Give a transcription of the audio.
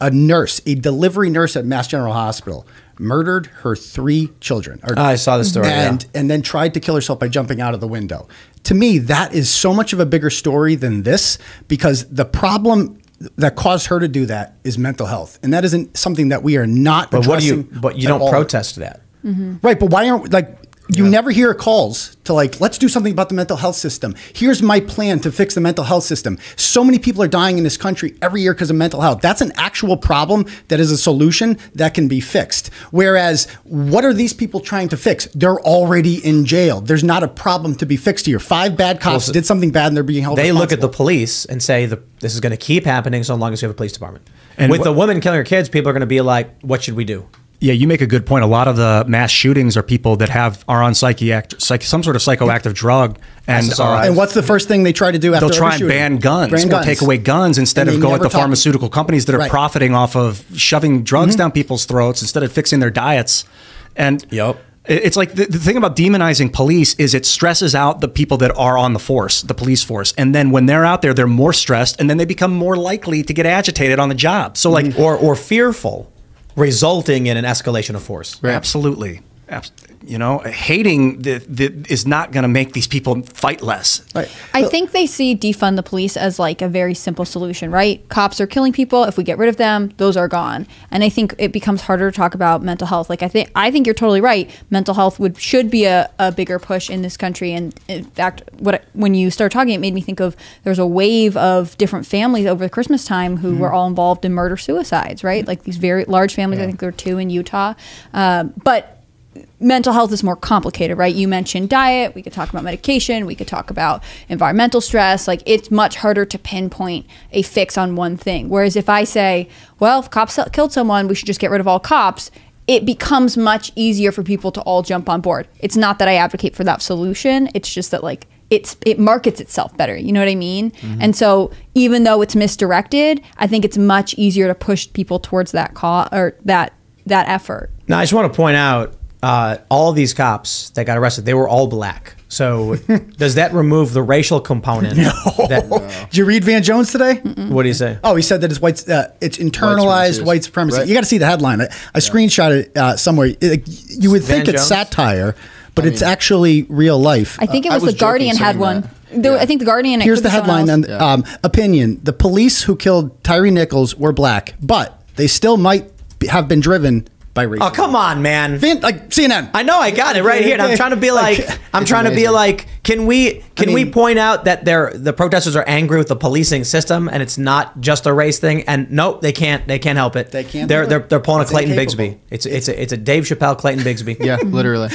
a nurse, a delivery nurse at Mass General Hospital, murdered her 3 children. I saw the story. And then tried to kill herself by jumping out of the window. To me, that is so much of a bigger story than this, because the problem that caused her to do that is mental health. And that isn't something that we are not addressing. But you don't protest that. Right, but why aren't, like, you never hear calls to, like, let's do something about the mental health system. Here's my plan to fix the mental health system. So many people are dying in this country every year because of mental health. That's an actual problem that is a solution that can be fixed. Whereas, what are these people trying to fix? They're already in jail. There's not a problem to be fixed here. 5 bad cops did something bad and they're being held responsible. They look at the police and say, this is going to keep happening so long as we have a police department. And with the woman killing her kids, people are going to be like, what should we do? Yeah, you make a good point. A lot of the mass shootings are people that are on some sort of psychoactive drug, and what's the first thing they try to do after they'll try and ban guns or take away guns instead of going at the pharmaceutical companies that are profiting off of shoving drugs down people's throats instead of fixing their diets. And it's like the thing about demonizing police is it stresses out the people that are on the force, the police force, and then when they're out there, they're more stressed, and then they become more likely to get agitated on the job. So like or fearful, resulting in an escalation of force. Right. Absolutely. You know, hating is not going to make these people fight less. Right. I think they see defund the police as like a very simple solution, right? Cops are killing people. If we get rid of them, those are gone. And I think it becomes harder to talk about mental health. Like I think you're totally right. Mental health should be a bigger push in this country. And in fact, when you start talking, it made me think of there's a wave of different families over the Christmas time who were all involved in murder suicides, right? Like these very large families. I think there were 2 in Utah, but mental health is more complicated, right? You mentioned diet. We could talk about medication. We could talk about environmental stress. Like it's much harder to pinpoint a fix on one thing. Whereas if I say, well, if cops killed someone, we should just get rid of all cops, it becomes much easier for people to all jump on board. It's not that I advocate for that solution. It's just that like it markets itself better. You know what I mean? And so even though it's misdirected, I think it's much easier to push people towards that cause or that effort. Now, I just want to point out, all of these cops that got arrested, they were all black. So does that remove the racial component? Did you read Van Jones today? What do you say? Oh, he said that it's internalized white supremacy. Right. You got to see the headline. I screenshot it somewhere. You would think it's satire, but it's actually real life. I think it was The Guardian had one. I think The Guardian. Here's the headline. Opinion: the police who killed Tyree Nichols were black, but they still might have been driven by racism. Oh, come on, man. Like CNN. I know, I got it right here. And I'm trying to be like, can we point out that the protesters are angry with the policing system and it's not just a race thing? And nope, they can't help it. They can't. They're pulling a Clayton Bigsby. It's a Dave Chappelle Clayton Bigsby. Yeah, literally.